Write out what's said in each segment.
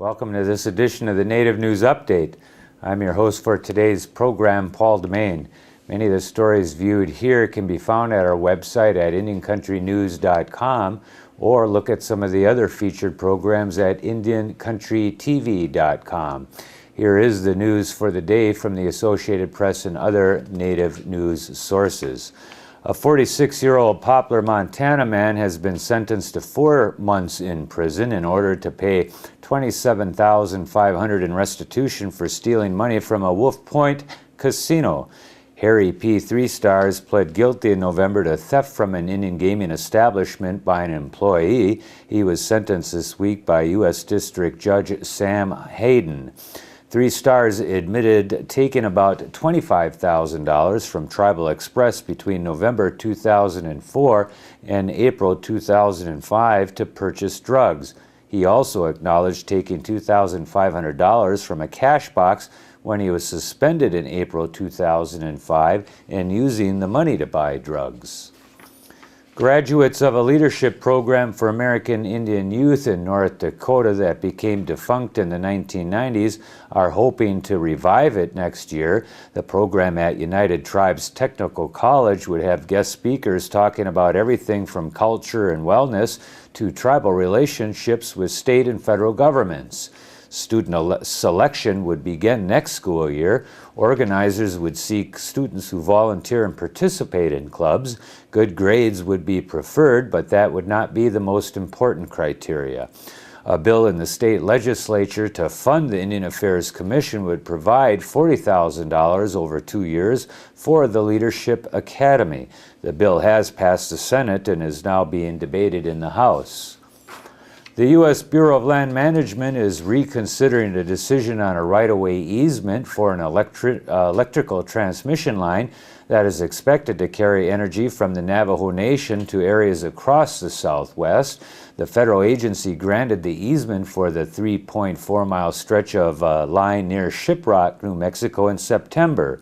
Welcome to this edition of the Native News Update. I'm your host for today's program, Paul DeMain. Many of the stories viewed here can be found at our website at IndianCountryNews.com, or look at some of the other featured programs at IndianCountryTV.com. Here is the news for the day from the Associated Press and other Native news sources. A 46-year-old Poplar, Montana man has been sentenced to 4 months in prison in order to pay $27,500 in restitution for stealing money from a Wolf Point casino. Harry P. 3 Stars pled guilty in November to theft from an Indian gaming establishment by an employee. He was sentenced this week by U.S. District Judge Sam Hayden. 3 Stars admitted taking about $25,000 from Tribal Express between November 2004 and April 2005 to purchase drugs. He also acknowledged taking $2,500 from a cash box when he was suspended in April 2005 and using the money to buy drugs. Graduates of a leadership program for American Indian youth in North Dakota that became defunct in the 1990s are hoping to revive it next year. The program at United Tribes Technical College would have guest speakers talking about everything from culture and wellness to tribal relationships with state and federal governments. Student selection would begin next school year. Organizers would seek students who volunteer and participate in clubs. Good grades would be preferred, but that would not be the most important criteria. A bill in the state legislature to fund the Indian Affairs Commission would provide $40,000 over 2 years for the Leadership Academy. The bill has passed the Senate and is now being debated in the House. The U.S. Bureau of Land Management is reconsidering a decision on a right-of-way easement for an electrical transmission line that is expected to carry energy from the Navajo Nation to areas across the Southwest. The federal agency granted the easement for the 3.4-mile stretch of line near Shiprock, New Mexico in September.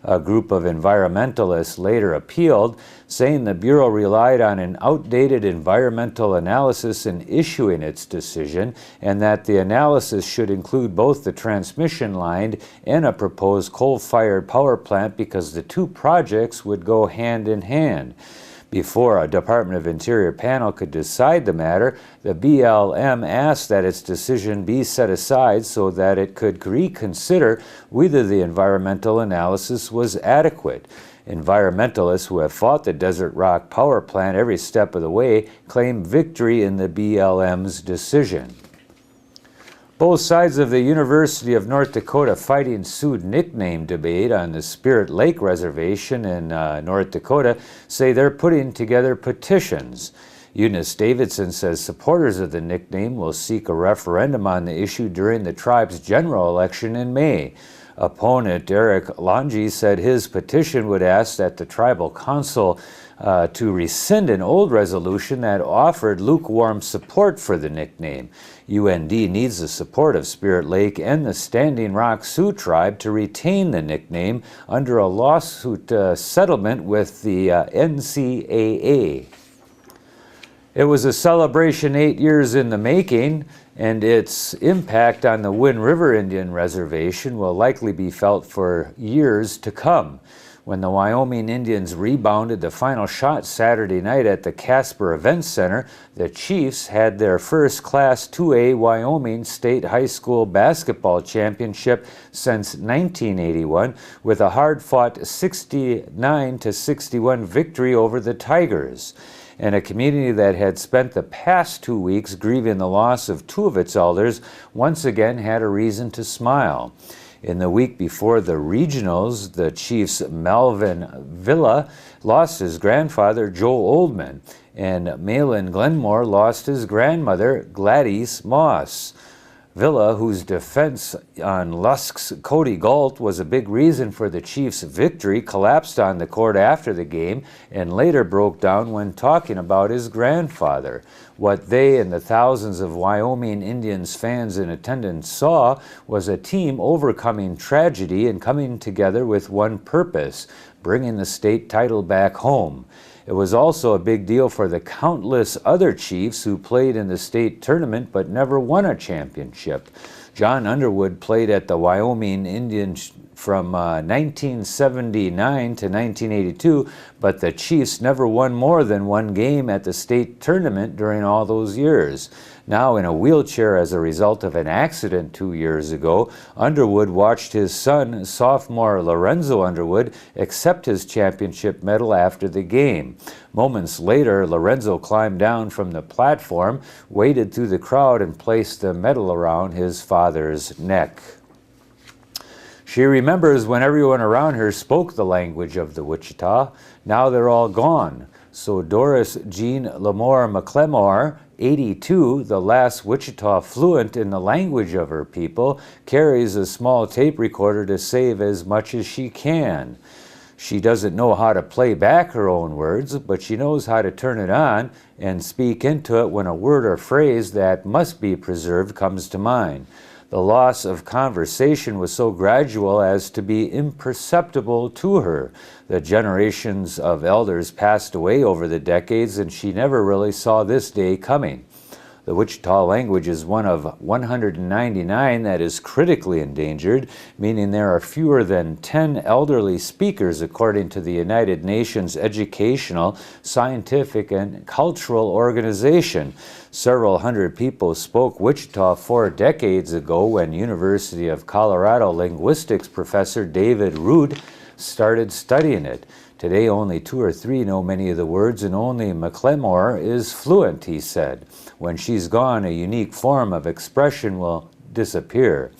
A group of environmentalists later appealed, saying the Bureau relied on an outdated environmental analysis in issuing its decision, and that the analysis should include both the transmission line and a proposed coal-fired power plant because the two projects would go hand in hand. Before a Department of Interior panel could decide the matter, the BLM asked that its decision be set aside so that it could reconsider whether the environmental analysis was adequate. Environmentalists who have fought the Desert Rock Power Plant every step of the way claim victory in the BLM's decision. Both sides of the University of North Dakota Fighting Sioux nickname debate on the Spirit Lake Reservation in North Dakota say they're putting together petitions. Eunice Davidson says supporters of the nickname will seek a referendum on the issue during the tribe's general election in May. Opponent Eric Longi said his petition would ask that the tribal council to rescind an old resolution that offered lukewarm support for the nickname. UND needs the support of Spirit Lake and the Standing Rock Sioux tribe to retain the nickname under a lawsuit settlement with the NCAA. It was a celebration 8 years in the making, and its impact on the Wind River Indian Reservation will likely be felt for years to come. When the Wyoming Indians rebounded the final shot Saturday night at the Casper Event Center, the Chiefs had their first Class 2A Wyoming State High School basketball championship since 1981 with a hard-fought 69-61 victory over the Tigers. And a community that had spent the past 2 weeks grieving the loss of 2 of its elders once again had a reason to smile. In the week before the regionals, the Chiefs' Melvin Villa lost his grandfather, Joe Oldman, and Malin Glenmore lost his grandmother, Gladys Moss. Villa, whose defense on Lusk's Cody Galt was a big reason for the Chiefs' victory, collapsed on the court after the game and later broke down when talking about his grandfather. What they and the thousands of Wyoming Indians fans in attendance saw was a team overcoming tragedy and coming together with one purpose: bringing the state title back home. It was also a big deal for the countless other chiefs who played in the state tournament but never won a championship. John Underwood played at the Wyoming Indians from 1979 to 1982, but the Chiefs never won more than one game at the state tournament during all those years. Now in a wheelchair as a result of an accident 2 years ago, Underwood watched his son, sophomore Lorenzo Underwood, accept his championship medal after the game. Moments later, Lorenzo climbed down from the platform, waded through the crowd, and placed the medal around his father's neck. She remembers when everyone around her spoke the language of the Wichita. Now they're all gone. So Doris Jean Lamore McLemore, 82, the last Wichita fluent in the language of her people, carries a small tape recorder to save as much as she can. She doesn't know how to play back her own words, but she knows how to turn it on and speak into it when a word or phrase that must be preserved comes to mind. The loss of conversation was so gradual as to be imperceptible to her. The generations of elders passed away over the decades, and she never really saw this day coming. The Wichita language is one of 199 that is critically endangered, meaning there are fewer than 10 elderly speakers according to the United Nations Educational, Scientific, and Cultural Organization. Several hundred people spoke Wichita 4 decades ago when University of Colorado linguistics professor David Root started studying it. Today only 2 or 3 know many of the words, and only McLemore is fluent, he said. When she's gone, a unique form of expression will disappear.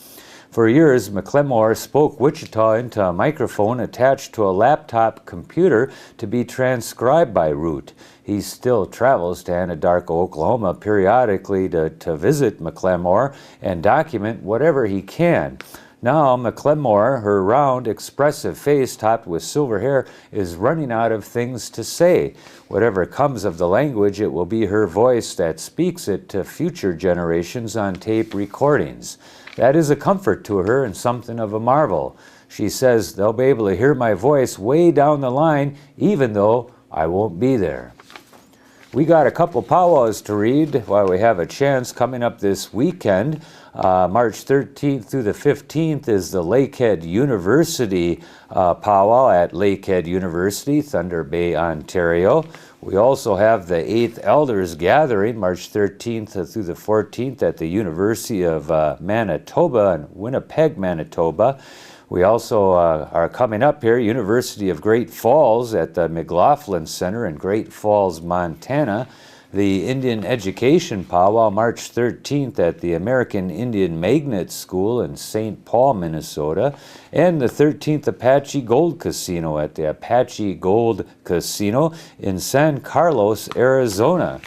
For years, McLemore spoke Wichita into a microphone attached to a laptop computer to be transcribed by Root. He still travels to Anadarko, Oklahoma periodically to visit McLemore and document whatever he can. Now, McLemore, her round, expressive face topped with silver hair, is running out of things to say. Whatever comes of the language, it will be her voice that speaks it to future generations on tape recordings. That is a comfort to her and something of a marvel. She says they'll be able to hear my voice way down the line, even though I won't be there. We got a couple powwows to read while we have a chance coming up this weekend. March 13th through the 15th is the Lakehead University powwow at Lakehead University, Thunder Bay, Ontario. We also have the 8th Elders Gathering, March 13th through the 14th at the University of Manitoba in Winnipeg, Manitoba. We also are coming up here, University of Great Falls at the McLaughlin Center in Great Falls, Montana. The Indian Education Powwow, March 13th at the American Indian Magnet School in St. Paul, Minnesota. And the 13th Apache Gold Casino at the Apache Gold Casino in San Carlos, Arizona.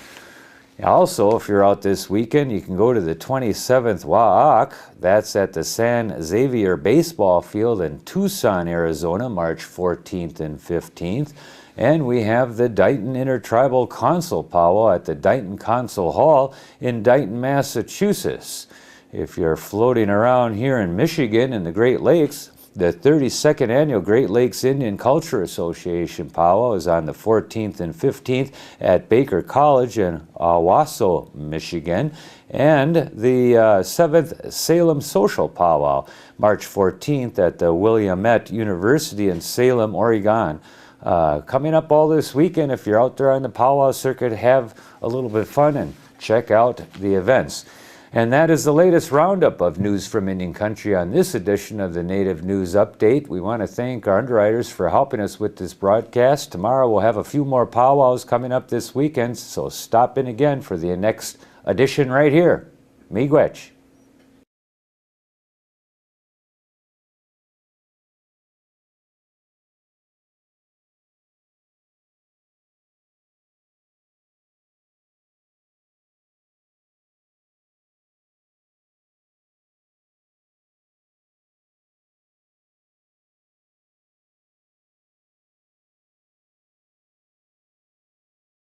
Also, if you're out this weekend, you can go to the 27th WAAC. That's at the San Xavier Baseball Field in Tucson, Arizona, March 14th and 15th. And we have the Dighton Intertribal Council Powwow at the Dighton Council Hall in Dighton, Massachusetts. If you're floating around here in Michigan in the Great Lakes, the 32nd Annual Great Lakes Indian Culture Association Powwow is on the 14th and 15th at Baker College in Owasso, Michigan. And the 7th Salem Social Powwow, March 14th at the Willamette University in Salem, Oregon. Coming up all this weekend, if you're out there on the powwow circuit, have a little bit of fun and check out the events. And that is the latest roundup of news from Indian Country on this edition of the Native News Update. We want to thank our underwriters for helping us with this broadcast. Tomorrow we'll have a few more powwows coming up this weekend, so stop in again for the next edition right here. Miigwech.